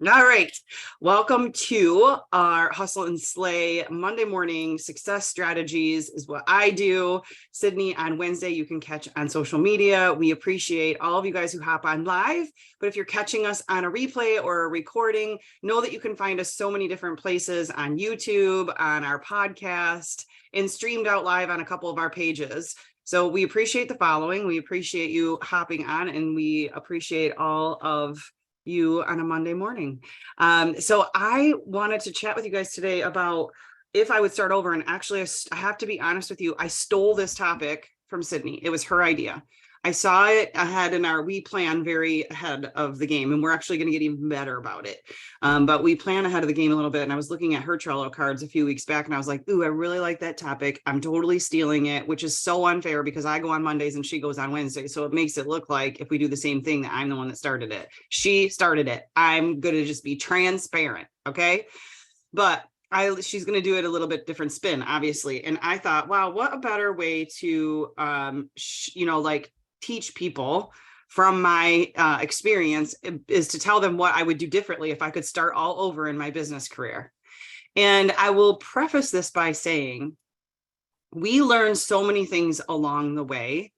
All right. Welcome to our Hustle and Slay Monday morning success strategies is what I do. Sydney on Wednesday, you can catch on social media. We appreciate all of you guys who hop on live, but if you're catching us on a replay or a recording, know that you can find us so many different places on YouTube, on our podcast, and streamed out live on a couple of our pages. So we appreciate the following. We appreciate you hopping on, and we appreciate all of you on a Monday morning. So I wanted to chat with you guys today about if I would start over. And actually, I have to be honest with you, I stole this topic from Sydney. It was her idea. I saw it ahead in we plan very ahead of the game, and we're actually going to get even better about it. But we plan ahead of the game a little bit. And I was looking at her Trello cards a few weeks back, and I was like, ooh, I really like that topic. I'm totally stealing it, which is so unfair because I go on Mondays and she goes on Wednesdays. So it makes it look like if we do the same thing, that I'm the one that started it. She started it. I'm going to just be transparent. Okay. But she's going to do it a little bit different spin, obviously. And I thought, wow, what a better way to, teach people from my experience is to tell them what I would do differently if I could start all over in my business career. And I will preface this by saying, we learn so many things along the way.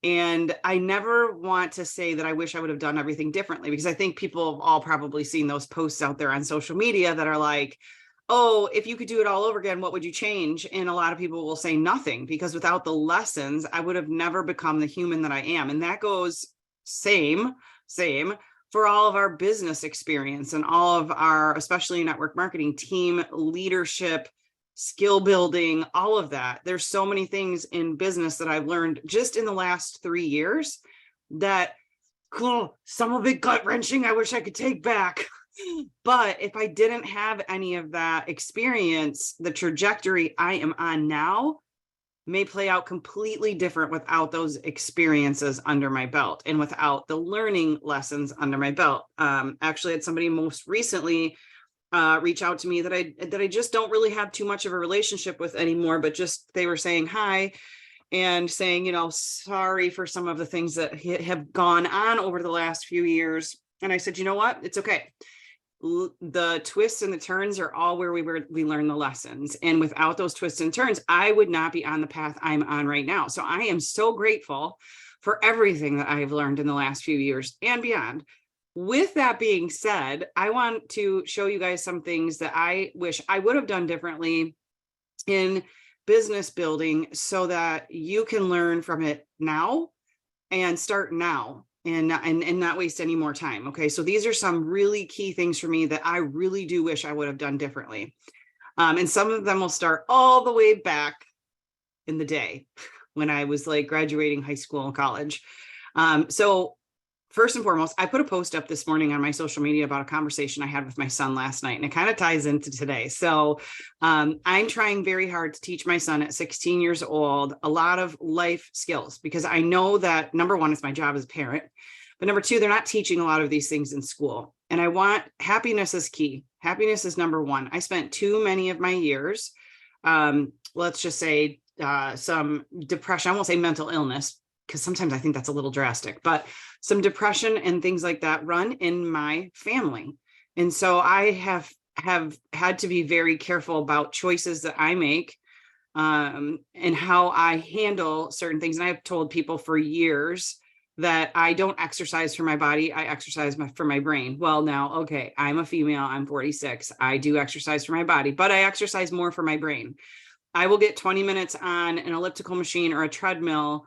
And I never want to say that I wish I would have done everything differently, because I think people have all probably seen those posts out there on social media that are like, oh, if you could do it all over again, what would you change? And a lot of people will say nothing, because without the lessons, I would have never become the human that I am. And that goes same for all of our business experience and all of our, especially network marketing, team leadership, skill building, all of that. There's so many things in business that I've learned just in the last 3 years that, cool, some of it gut wrenching, I wish I could take back. But if I didn't have any of that experience, the trajectory I am on now may play out completely different without those experiences under my belt and without the learning lessons under my belt. Actually, I had somebody most recently reach out to me that I just don't really have too much of a relationship with anymore, but just they were saying hi and saying, sorry for some of the things that have gone on over the last few years. And I said, you know what? It's okay. The twists and the turns are all where we learn the lessons. And without those twists and turns, I would not be on the path I'm on right now. So I am so grateful for everything that I've learned in the last few years and beyond. With that being said, I want to show you guys some things that I wish I would have done differently in business building so that you can learn from it now and start now. And not waste any more time. Okay, so these are some really key things for me that I really do wish I would have done differently. And some of them will start all the way back in the day when I was like graduating high school and college. So first and foremost, I put a post up this morning on my social media about a conversation I had with my son last night, and it kind of ties into today. So I'm trying very hard to teach my son at 16 years old a lot of life skills, because I know that number one, it's my job as a parent, but number two, they're not teaching a lot of these things in school. And I want happiness is key. Happiness is number one. I spent too many of my years, let's just say some depression, I won't say mental illness, because sometimes I think that's a little drastic, but some depression and things like that run in my family. And so I have had to be very careful about choices that I make and how I handle certain things. And I've told people for years that I don't exercise for my body, I exercise for my brain. Well, now, okay, I'm a female, I'm 46. I do exercise for my body, but I exercise more for my brain. I will get 20 minutes on an elliptical machine or a treadmill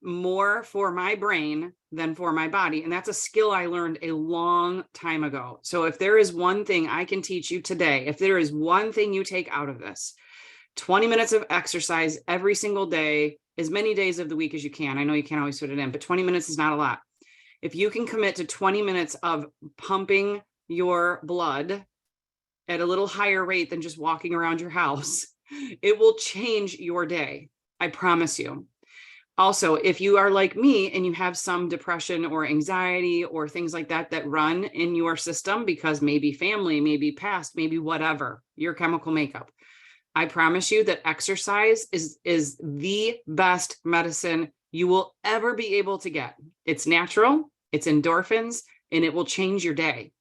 more for my brain than for my body. And that's a skill I learned a long time ago. So if there is one thing I can teach you today, if there is one thing you take out of this, 20 minutes of exercise every single day, as many days of the week as you can. I know you can't always fit it in, but 20 minutes is not a lot. If you can commit to 20 minutes of pumping your blood at a little higher rate than just walking around your house, it will change your day. I promise you. Also, if you are like me and you have some depression or anxiety or things like that that run in your system because maybe family, maybe past, maybe whatever, your chemical makeup, I promise you that exercise is the best medicine you will ever be able to get. It's natural, it's endorphins, and it will change your day.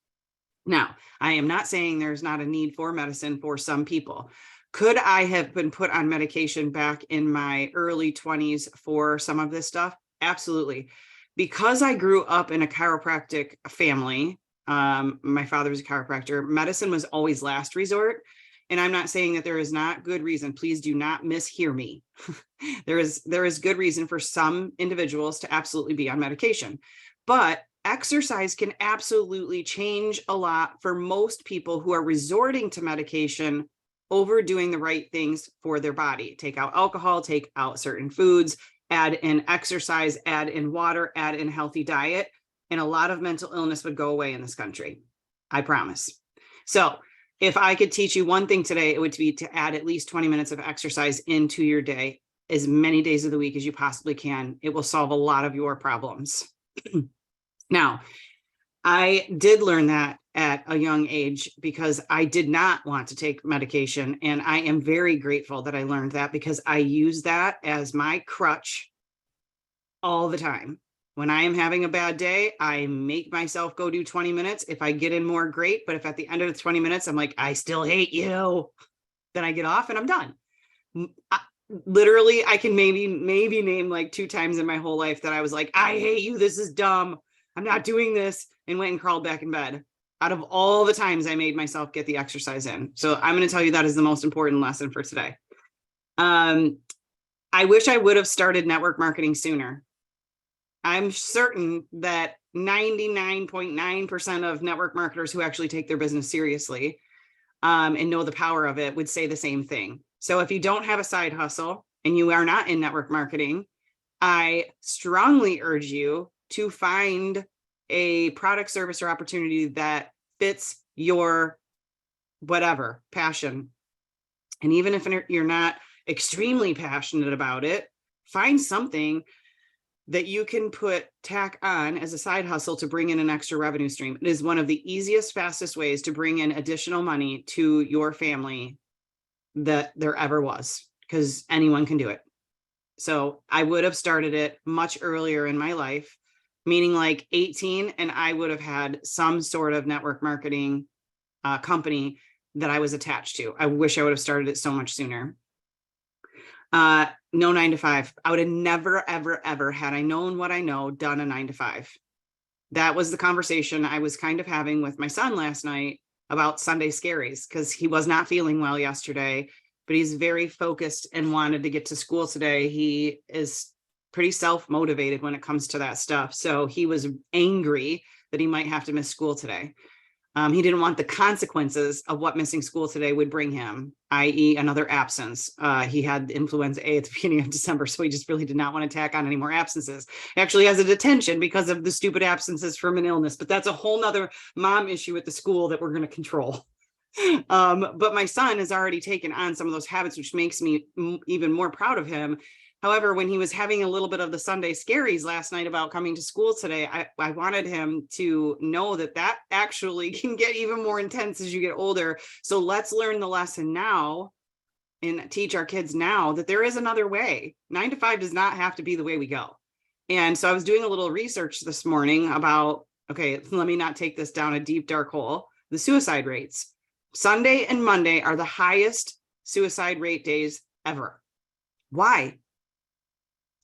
Now, I am not saying there's not a need for medicine for some people. Could I have been put on medication back in my early 20s for some of this stuff? Absolutely. Because I grew up in a chiropractic family, my father was a chiropractor, medicine was always last resort. And I'm not saying that there is not good reason. Please do not mishear me. There is good reason for some individuals to absolutely be on medication. But exercise can absolutely change a lot for most people who are resorting to medication over doing the right things for their body. Take out alcohol, take out certain foods, add in exercise, add in water, add in healthy diet, and a lot of mental illness would go away in this country. I promise. So if I could teach you one thing today, it would be to add at least 20 minutes of exercise into your day, as many days of the week as you possibly can. It will solve a lot of your problems. Now, I did learn that at a young age because I did not want to take medication. And I am very grateful that I learned that, because I use that as my crutch all the time. When I am having a bad day, I make myself go do 20 minutes. If I get in more, great. But if at the end of the 20 minutes, I'm like, I still hate you, then I get off and I'm done. Literally, I can maybe name like 2 times in my whole life that I was like, I hate you. This is dumb. I'm not doing this, and went and crawled back in bed. Out of all the times I made myself get the exercise in. So I'm going to tell you that is the most important lesson for today. I wish I would have started network marketing sooner. I'm certain that 99.9% of network marketers who actually take their business seriously and know the power of it would say the same thing. So if you don't have a side hustle and you are not in network marketing, I strongly urge you to find a product, service, or opportunity that fits your whatever passion. And even if you're not extremely passionate about it, find something that you can tack on as a side hustle to bring in an extra revenue stream. It is one of the easiest, fastest ways to bring in additional money to your family that there ever was, because anyone can do it. So I would have started it much earlier in my life, meaning like 18, and I would have had some sort of network marketing company that I was attached to. I wish I would have started it so much sooner. No 9 to 5. I would have never, ever, ever, had I known what I know, done a 9 to 5. That was the conversation I was kind of having with my son last night about Sunday scaries, because he was not feeling well yesterday, but he's very focused and wanted to get to school today. He is pretty self-motivated when it comes to that stuff. So he was angry that he might have to miss school today. He didn't want the consequences of what missing school today would bring him, i.e. another absence. He had influenza A at the beginning of December, so he just really did not want to tack on any more absences. He actually has a detention because of the stupid absences from an illness, but that's a whole nother mom issue at the school that we're going to control. But my son has already taken on some of those habits, which makes me even more proud of him. However, when he was having a little bit of the Sunday scaries last night about coming to school today, I wanted him to know that actually can get even more intense as you get older. So let's learn the lesson now and teach our kids now that there is another way. 9 to 5 does not have to be the way we go. And so I was doing a little research this morning about, okay, let me not take this down a deep, dark hole. The suicide rates. Sunday and Monday are the highest suicide rate days ever. Why?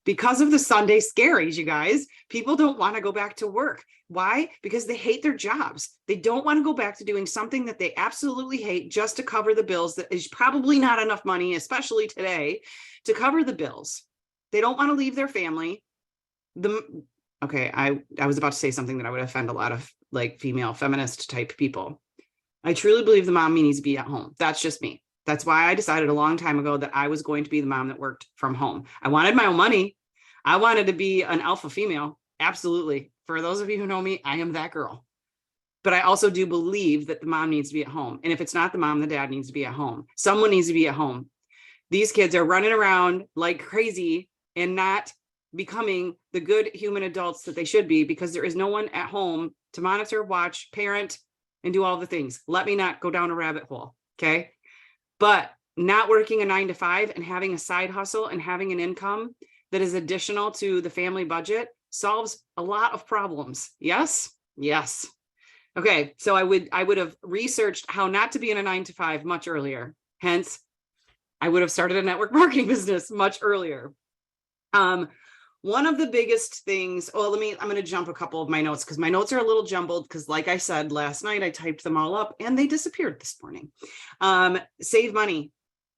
Because of the Sunday scaries, you guys. People don't want to go back to work. Why? Because they hate their jobs. They don't want to go back to doing something that they absolutely hate just to cover the bills. That is probably not enough money, especially today, to cover the bills. They don't want to leave their family. Okay, I was about to say something that I would offend a lot of like female feminist type people. I truly believe the mom needs to be at home. That's just me. That's why I decided a long time ago that I was going to be the mom that worked from home. I wanted my own money. I wanted to be an alpha female. Absolutely. For those of you who know me, I am that girl. But I also do believe that the mom needs to be at home. And if it's not the mom, the dad needs to be at home. Someone needs to be at home. These kids are running around like crazy and not becoming the good human adults that they should be, because there is no one at home to monitor, watch, parent, and do all the things. Let me not go down a rabbit hole. Okay. But not working a 9 to 5 and having a side hustle and having an income that is additional to the family budget solves a lot of problems. Yes. Yes. Okay, so I would have researched how not to be in a 9 to 5 much earlier. Hence, I would have started a network marketing business much earlier. One of the biggest things, well, I'm going to jump a couple of my notes because my notes are a little jumbled because like I said, last night I typed them all up and they disappeared this morning. Save money.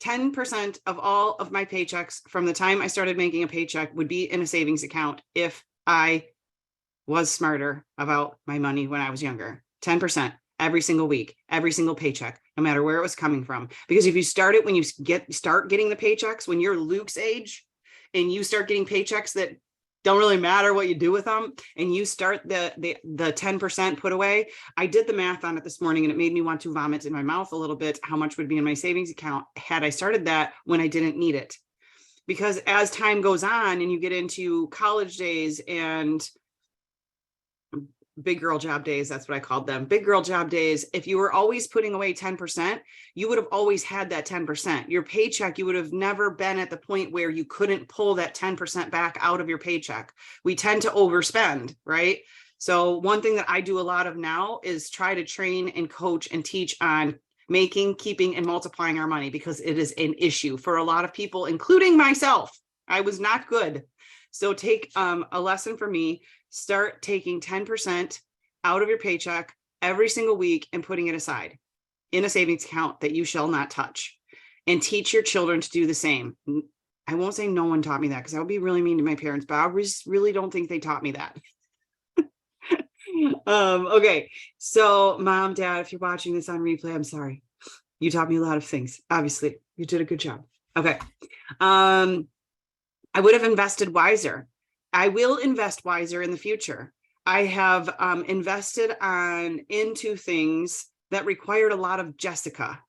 10% of all of my paychecks from the time I started making a paycheck would be in a savings account if I was smarter about my money when I was younger. 10% every single week, every single paycheck, no matter where it was coming from. Because if you start it when you start getting the paychecks, when you're Luke's age and you start getting paychecks that don't really matter what you do with them, and you start the 10% put away. I did the math on it this morning and it made me want to vomit in my mouth a little bit how much would be in my savings account had I started that when I didn't need it. Because as time goes on and you get into college days and big girl job days, that's what I called them, big girl job days, if you were always putting away 10%, you would have always had that 10%. Your paycheck, you would have never been at the point where you couldn't pull that 10% back out of your paycheck. We tend to overspend, right? So one thing that I do a lot of now is try to train and coach and teach on making, keeping, and multiplying our money, because it is an issue for a lot of people, including myself. I was not good. So take a lesson from me. Start taking 10% out of your paycheck every single week and putting it aside in a savings account that you shall not touch, and teach your children to do the same. I won't say no one taught me that because I would be really mean to my parents, but I really don't think they taught me that. Okay. So mom, dad, if you're watching this on replay, I'm sorry. You taught me a lot of things. Obviously you did a good job. Okay. I would have invested wiser. I will invest wiser in the future. I have invested into things that required a lot of Jessica.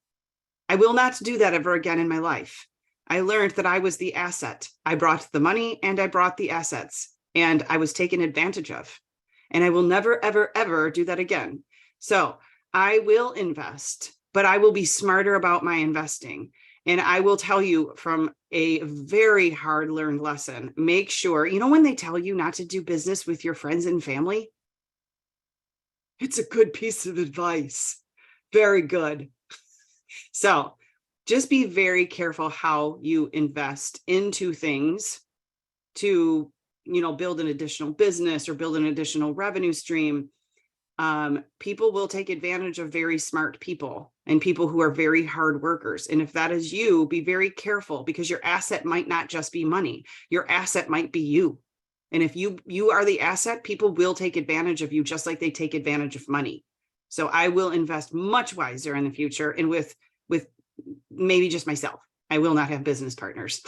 I will not do that ever again in my life. I learned that I was the asset. I brought the money and I brought the assets, and I was taken advantage of. And I will never, ever, ever do that again. So I will invest, but I will be smarter about my investing. And I will tell you from a very hard learned lesson, make sure, when they tell you not to do business with your friends and family, it's a good piece of advice. Very good. So just be very careful how you invest into things to, build an additional business or build an additional revenue stream. People will take advantage of very smart people and people who are very hard workers. And if that is you, be very careful, because your asset might not just be money. Your asset might be you. And if you are the asset, people will take advantage of you just like they take advantage of money. So I will invest much wiser in the future, and with maybe just myself. I will not have business partners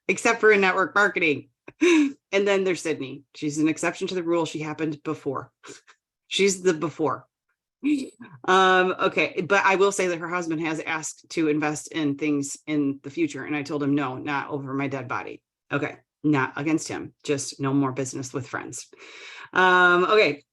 except for in network marketing. And then there's Sydney. She's an exception to the rule. She happened before. She's the before. Okay. But I will say that her husband has asked to invest in things in the future. And I told him, no, not over my dead body. Okay. Not against him, just no more business with friends. Okay.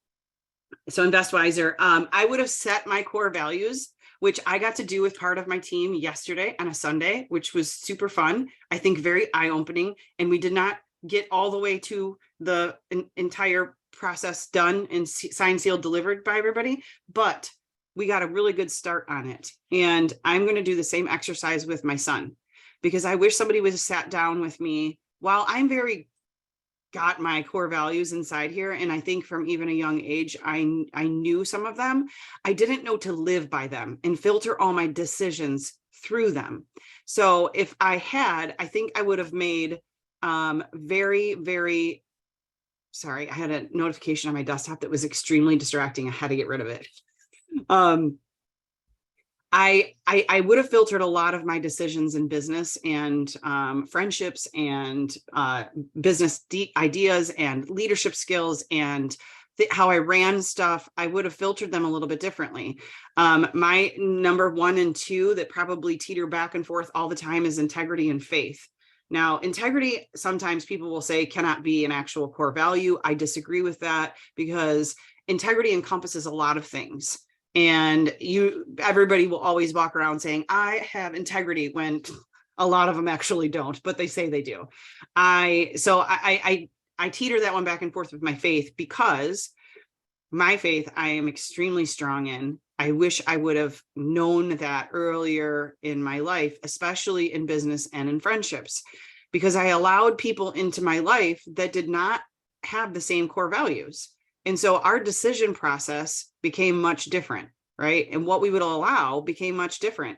So invest wiser. I would have set my core values, which I got to do with part of my team yesterday on a Sunday, which was super fun. I think very eye-opening. And we did not get all the way to the entire process done and signed, sealed, delivered by everybody, but we got a really good start on it. And I'm going to do the same exercise with my son, because I wish somebody was sat down with me while I'm got my core values inside here. And I think from even a young age, I knew some of them. I didn't know to live by them and filter all my decisions through them. So if I had, I think I would have made very, very, sorry, I had a notification on my desktop that was extremely distracting. I had to get rid of it. I would have filtered a lot of my decisions in business and friendships and business ideas and leadership skills and how I ran stuff. I would have filtered them a little bit differently. My number 1 and 2 that probably teeter back and forth all the time is integrity and faith. Now, integrity, sometimes people will say cannot be an actual core value. I disagree with that, because integrity encompasses a lot of things. And everybody will always walk around saying, I have integrity, when a lot of them actually don't, but they say they do. I teeter that one back and forth with my faith, because my faith, I am extremely strong in. I wish I would have known that earlier in my life, especially in business and in friendships, because I allowed people into my life that did not have the same core values. And so our decision process became much different, right? And what we would allow became much different.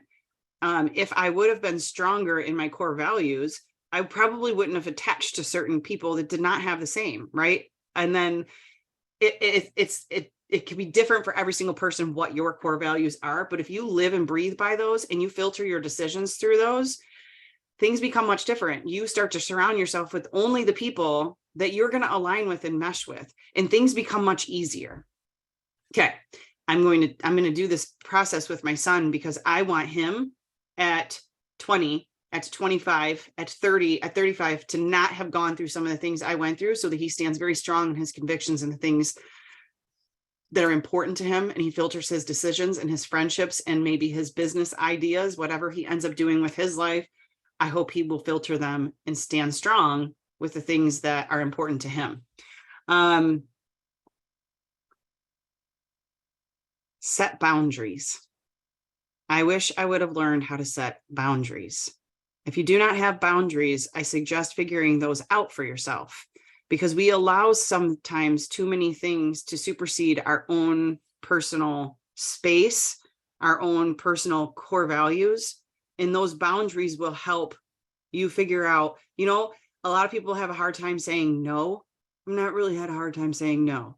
If I would have been stronger in my core values, I probably wouldn't have attached to certain people that did not have the same, right? And then it can be different for every single person what your core values are. But if you live and breathe by those and you filter your decisions through those, things become much different. You start to surround yourself with only the people that you're going to align with and mesh with, and things become much easier. Okay. I'm going to do this process with my son because I want him at 20, at 25, at 30, at 35 to not have gone through some of the things I went through, so that he stands very strong in his convictions and the things that are important to him. And he filters his decisions and his friendships and maybe his business ideas, whatever he ends up doing with his life. I hope he will filter them and stand strong with the things that are important to him. Set boundaries. I wish I would have learned how to set boundaries. If you do not have boundaries, I suggest figuring those out for yourself, because we allow sometimes too many things to supersede our own personal space, our own personal core values. And those boundaries will help you figure out, a lot of people have a hard time saying no. I've not really had a hard time saying no,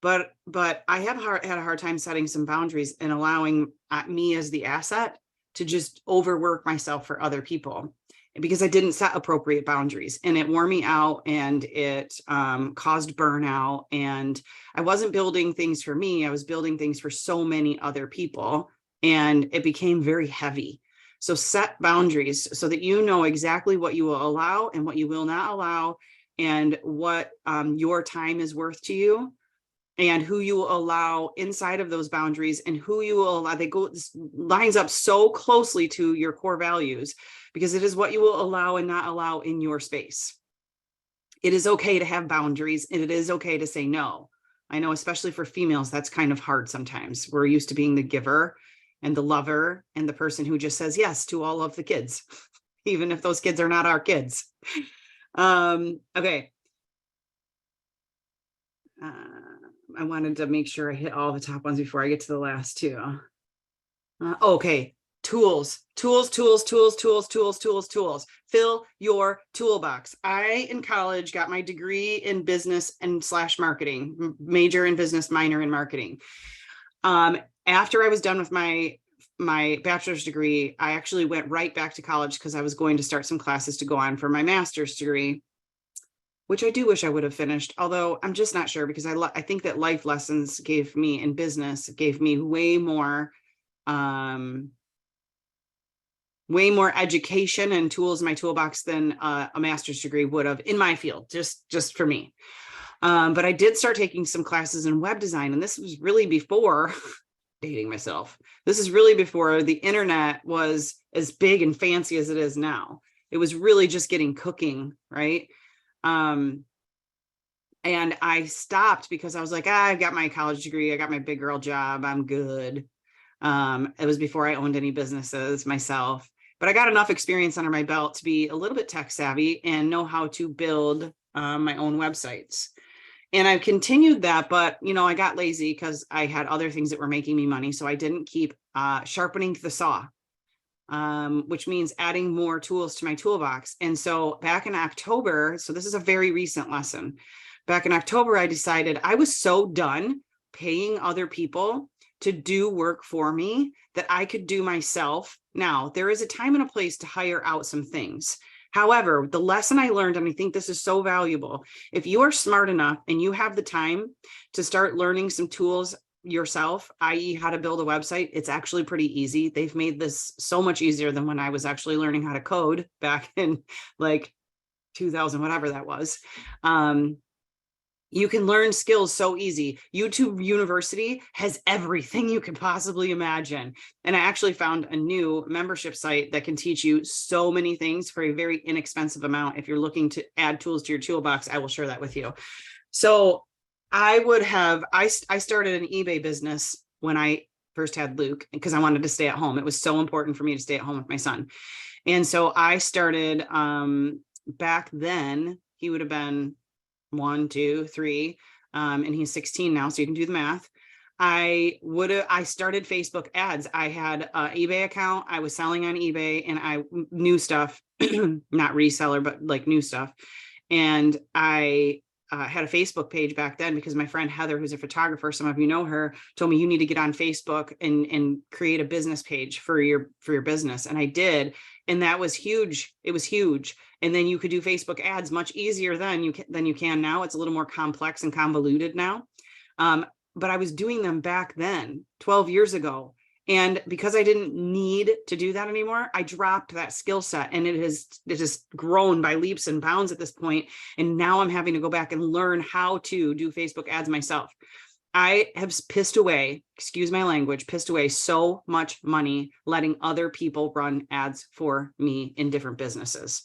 but I have had a hard time setting some boundaries and allowing me as the asset to just overwork myself for other people, because I didn't set appropriate boundaries, and it wore me out, and it caused burnout, and I wasn't building things for me. I was building things for so many other people, and it became very heavy. So set boundaries so that you know exactly what you will allow and what you will not allow, and what your time is worth to you, and who you will allow inside of those boundaries, and who you will allow. This lines up so closely to your core values, because it is what you will allow and not allow in your space. It is okay to have boundaries, and it is okay to say no. I know, especially for females, that's kind of hard sometimes. We're used to being the giver and the lover and the person who just says yes to all of the kids, even if those kids are not our kids. Okay. I wanted to make sure I hit all the top ones before I get to the last two. Okay. Tools. Fill your toolbox. I, in college, got my degree in business and / marketing, major in business, minor in marketing. After I was done with my bachelor's degree, I actually went right back to college because I was going to start some classes to go on for my master's degree, which I do wish I would have finished, although I'm just not sure, because I think that life lessons gave me in business, gave me way more education and tools in my toolbox than a master's degree would have in my field, just for me. But I did start taking some classes in web design, and this was really before dating myself. This is really before the internet was as big and fancy as it is now. It was really just getting cooking, right? And I stopped because I was like, I got my college degree. I got my big girl job. I'm good. It was before I owned any businesses myself, but I got enough experience under my belt to be a little bit tech savvy and know how to build my own websites. And I've continued that, but I got lazy because I had other things that were making me money. So I didn't keep sharpening the saw, which means adding more tools to my toolbox. And so back in October, so this is a very recent lesson. Back in October, I decided I was so done paying other people to do work for me that I could do myself. Now, there is a time and a place to hire out some things. However, the lesson I learned, and I think this is so valuable, if you are smart enough and you have the time to start learning some tools yourself, i.e. how to build a website, it's actually pretty easy. They've made this so much easier than when I was actually learning how to code back in like 2000, whatever that was. You can learn skills so easy. YouTube University has everything you can possibly imagine. And I actually found a new membership site that can teach you so many things for a very inexpensive amount. If you're looking to add tools to your toolbox, I will share that with you. So I started an eBay business when I first had Luke because I wanted to stay at home. It was so important for me to stay at home with my son. And so I started back then, he would have been 1, 2, 3, and he's 16 now, so you can do the math. I started Facebook ads. I had an eBay account. I was selling on eBay and I knew stuff, not reseller, but like new stuff. And I had a Facebook page back then because my friend Heather, who's a photographer, some of you know her, told me you need to get on Facebook and create a business page for your business. And I did. And that was huge. It was huge. And then you could do Facebook ads much easier than you can now. It's a little more complex and convoluted now. But I was doing them back then, 12 years ago. And because I didn't need to do that anymore, I dropped that skill set, and it has grown by leaps and bounds at this point. And now I'm having to go back and learn how to do Facebook ads myself. I have pissed away, excuse my language, pissed away so much money letting other people run ads for me in different businesses.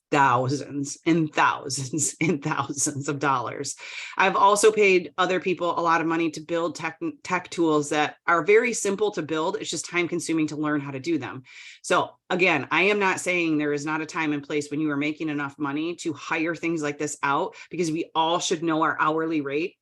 Thousands and thousands and thousands of dollars. I've also paid other people a lot of money to build tech tools that are very simple to build. It's just time consuming to learn how to do them. So again, I am not saying there is not a time and place when you are making enough money to hire things like this out, because we all should know our hourly rate,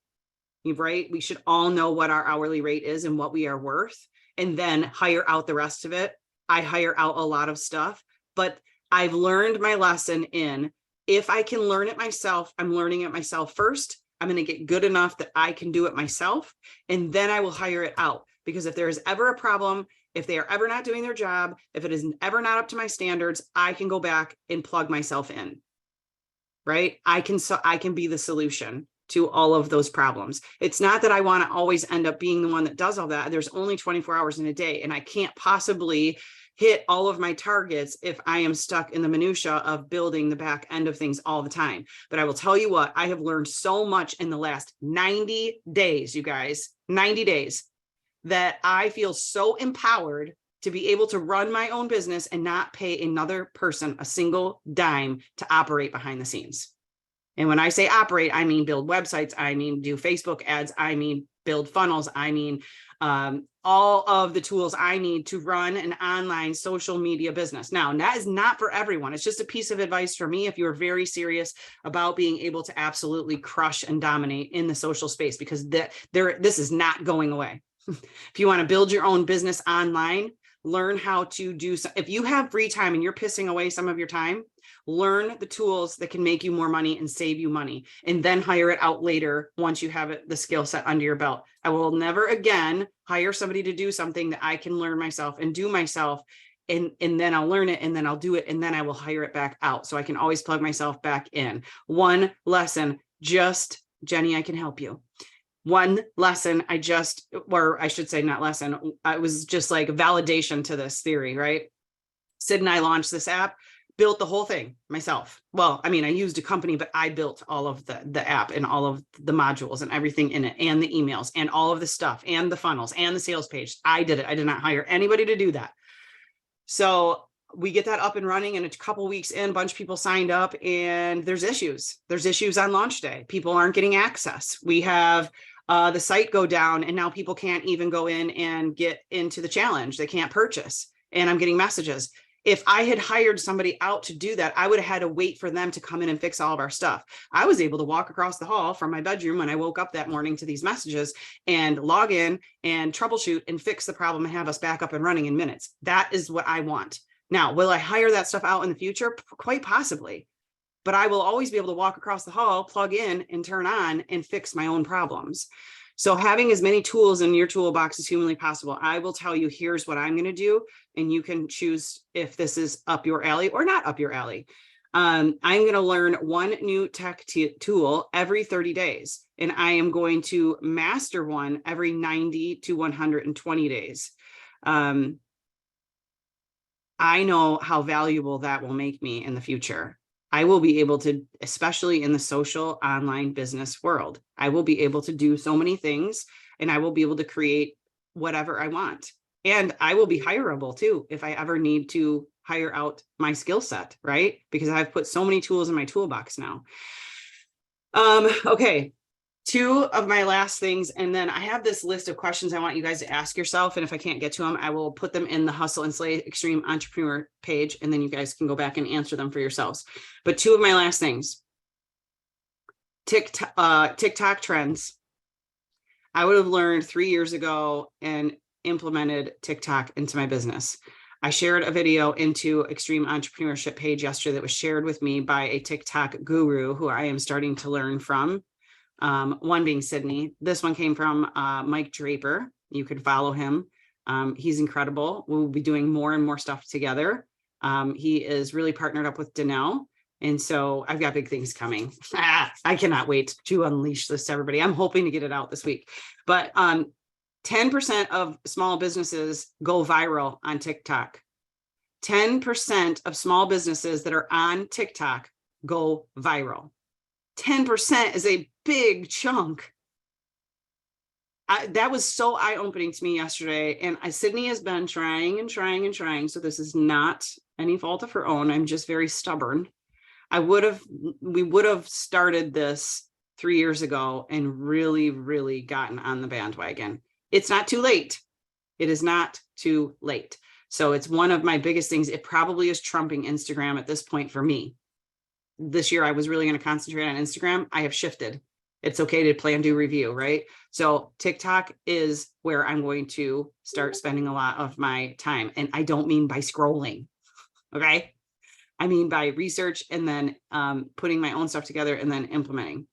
right? We should all know what our hourly rate is and what we are worth, and then hire out the rest of it. I hire out a lot of stuff, but I've learned my lesson in, if I can learn it myself, I'm learning it myself first. I'm going to get good enough that I can do it myself, and then I will hire it out. Because if there is ever a problem, if they are ever not doing their job, if it is ever not up to my standards, I can go back and plug myself in, right? I can be the solution to all of those problems. It's not that I want to always end up being the one that does all that. There's only 24 hours in a day, and I can't possibly hit all of my targets if I am stuck in the minutia of building the back end of things all the time. But I will tell you what, I have learned so much in the last 90 days, you guys, 90 days, that I feel so empowered to be able to run my own business and not pay another person a single dime to operate behind the scenes. And when I say operate, I mean build websites, I mean do Facebook ads, I mean build funnels, I mean all of the tools I need to run an online social media business. Now, that is not for everyone. It's just a piece of advice for me if you're very serious about being able to absolutely crush and dominate in the social space, because this is not going away. If you want to build your own business online, learn how to do so. If you have free time and you're pissing away some of your time, learn the tools that can make you more money and save you money, and then hire it out later once you have the skill set under your belt. I will never again hire somebody to do something that I can learn myself and do myself, and then I'll learn it, and then I'll do it, and then I will hire it back out, so I can always plug myself back in. One lesson, just Jenny, I can help you. One lesson or I should say not lesson, I was just like validation to this theory, right? Sid and I launched this app, built the whole thing myself. Well, I mean, I used a company, but I built all of the app and all of the modules and everything in it, and the emails and all of the stuff and the funnels and the sales page. I did it. I did not hire anybody to do that. So we get that up and running, and a couple weeks in, a bunch of people signed up, and there's issues. There's issues on launch day. People aren't getting access. We have the site go down, and now people can't even go in and get into the challenge. They can't purchase. And I'm getting messages. If I had hired somebody out to do that, I would have had to wait for them to come in and fix all of our stuff. I was able to walk across the hall from my bedroom when I woke up that morning to these messages and log in and troubleshoot and fix the problem and have us back up and running in minutes. That is what I want. Now, will I hire that stuff out in the future? Quite possibly. But I will always be able to walk across the hall, plug in and turn on and fix my own problems. So having as many tools in your toolbox as humanly possible. I will tell you, here's what I'm going to do, and you can choose if this is up your alley or not up your alley. I'm going to learn one new tech tool every 30 days, and I am going to master one every 90 to 120 days. I know how valuable that will make me in the future. I will be able to, especially in the social online business world, I will be able to do so many things, and I will be able to create whatever I want. And I will be hireable too, if I ever need to hire out my skill set, right? Because I've put so many tools in my toolbox now. Okay. Two of my last things, and then I have this list of questions I want you guys to ask yourself. And if I can't get to them, I will put them in the Hustle and Slay Extreme Entrepreneur page, and then you guys can go back and answer them for yourselves. But two of my last things, TikTok trends. I would have learned 3 years ago and implemented TikTok into my business. I shared a video into Extreme Entrepreneurship page yesterday that was shared with me by a TikTok guru who I am starting to learn from. One being Sydney. This one came from Mike Draper. You could follow him. He's incredible. We'll be doing more and more stuff together. He is really partnered up with Danelle. And so I've got big things coming. I cannot wait to unleash this to everybody. I'm hoping to get it out this week. But 10% of small businesses go viral on TikTok. 10% of small businesses that are on TikTok go viral. 10% is a big chunk. That was so eye-opening to me yesterday. And Sydney has been trying and trying and trying. So this is not any fault of her own. I'm just very stubborn. We would have started this 3 years ago and really, really gotten on the bandwagon. It's not too late. It is not too late. So it's one of my biggest things. It probably is trumping Instagram at this point for me. This year, I was really going to concentrate on Instagram. I have shifted. It's okay to plan, do, review, right? So TikTok is where I'm going to start spending a lot of my time. And I don't mean by scrolling, okay? I mean by research and then putting my own stuff together and then implementing.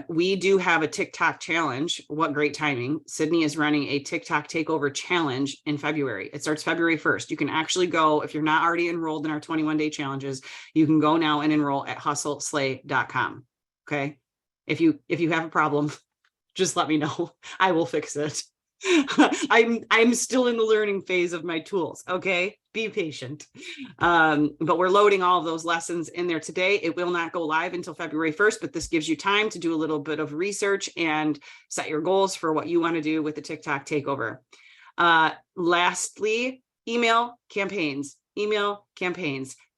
We do have a TikTok challenge. What great timing. Sydney is running a TikTok takeover challenge in February. It starts February 1st. You can actually go, if you're not already enrolled in our 21-day challenges, you can go now and enroll at hustleslay.com. Okay. If you have a problem, just let me know. I will fix it. I'm still in the learning phase of my tools. Okay. Be patient. But we're loading all of those lessons in there today. It will not go live until February 1st, but this gives you time to do a little bit of research and set your goals for what you want to do with the TikTok takeover. Lastly, email campaigns,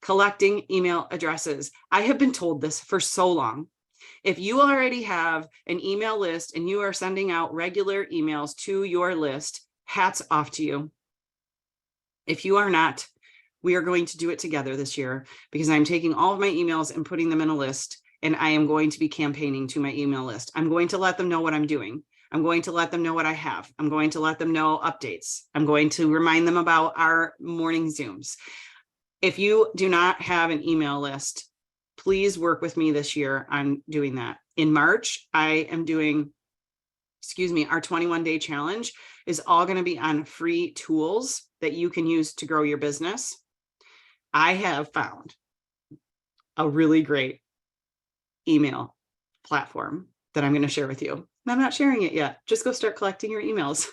collecting email addresses. I have been told this for so long. If you already have an email list and you are sending out regular emails to your list, hats off to you. If you are not, we are going to do it together this year because I'm taking all of my emails and putting them in a list, and I am going to be campaigning to my email list. I'm going to let them know what I'm doing. I'm going to let them know what I have. I'm going to let them know updates. I'm going to remind them about our morning Zooms. If you do not have an email list, please work with me this year on doing that. In March, I am doing, our 21-day challenge is all going to be on free tools that you can use to grow your business. I have found a really great email platform that I'm going to share with you. And I'm not sharing it yet. Just go start collecting your emails.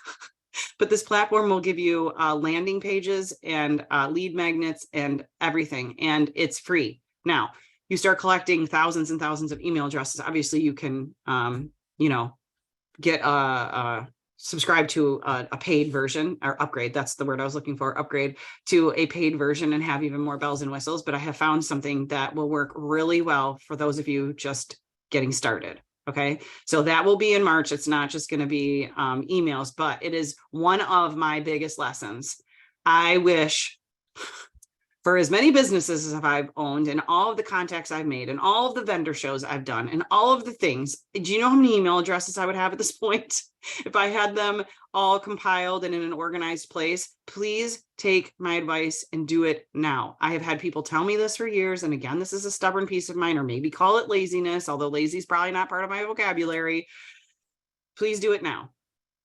But this platform will give you landing pages and lead magnets and everything. And it's free. Now, you start collecting thousands and thousands of email addresses. Obviously, you can, get subscribe to a paid version or upgrade. That's the word I was looking for, upgrade to a paid version and have even more bells and whistles. But I have found something that will work really well for those of you just getting started. Okay. So that will be in March. It's not just going to be emails, but it is one of my biggest lessons. I wish for as many businesses as I've owned and all of the contacts I've made and all of the vendor shows I've done and all of the things, do you know how many email addresses I would have at this point? If I had them all compiled and in an organized place, please take my advice and do it now. I have had people tell me this for years. And again, this is a stubborn piece of mine, or maybe call it laziness, although lazy is probably not part of my vocabulary. Please do it now.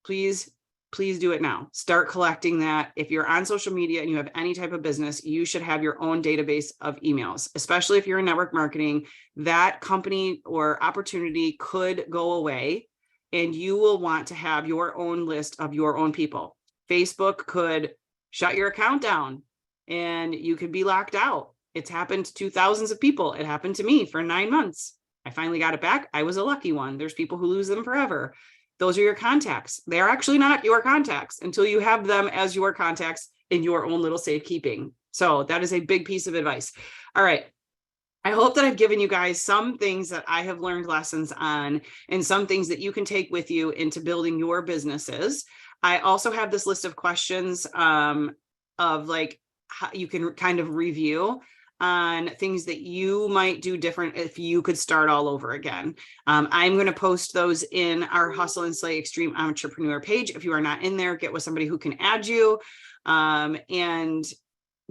Please do it now. Start collecting that. If you're on social media and you have any type of business, you should have your own database of emails, especially if you're in network marketing. That company or opportunity could go away and you will want to have your own list of your own people. Facebook could shut your account down and you could be locked out. It's happened to thousands of people. It happened to me for 9 months. I finally got it back. I was a lucky one. There's people who lose them forever. Those are your contacts. They are actually not your contacts until you have them as your contacts in your own little safekeeping. So that is a big piece of advice. All right. I hope that I've given you guys some things that I have learned lessons on and some things that you can take with you into building your businesses. I also have this list of questions of like how you can kind of review on things that you might do different if you could start all over again. I'm going to post those in our Hustle and Slay Extreme Entrepreneur page. If you are not in there, get with somebody who can add you. And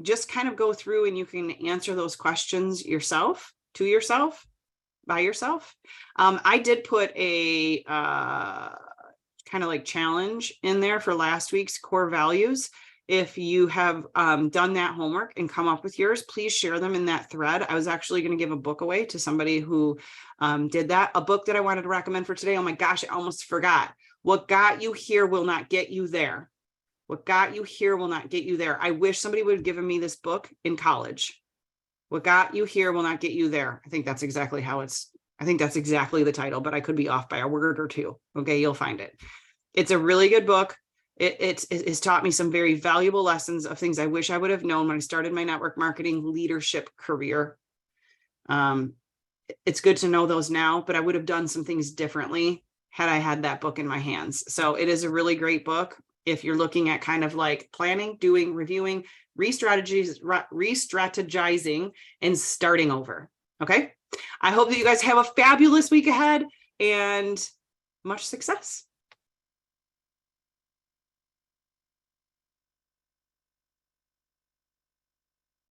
just kind of go through and you can answer those questions yourself, to yourself, by yourself. I did put a kind of like challenge in there for last week's core values. If you have done that homework and come up with yours, please share them in that thread. I was actually going to give a book away to somebody who did that. A book that I wanted to recommend for today. Oh my gosh, I almost forgot. What Got You Here Will Not Get You There. What Got You Here Will Not Get You There. I wish somebody would have given me this book in college. What Got You Here Will Not Get You There. I think that's exactly the title, but I could be off by a word or two. Okay, you'll find it. It's a really good book. It has taught me some very valuable lessons of things I wish I would have known when I started my network marketing leadership career. It's good to know those now, but I would have done some things differently had I had that book in my hands. So it is a really great book. If you're looking at kind of like planning, doing, reviewing, re-strategizing, and starting over. Okay. I hope that you guys have a fabulous week ahead and much success.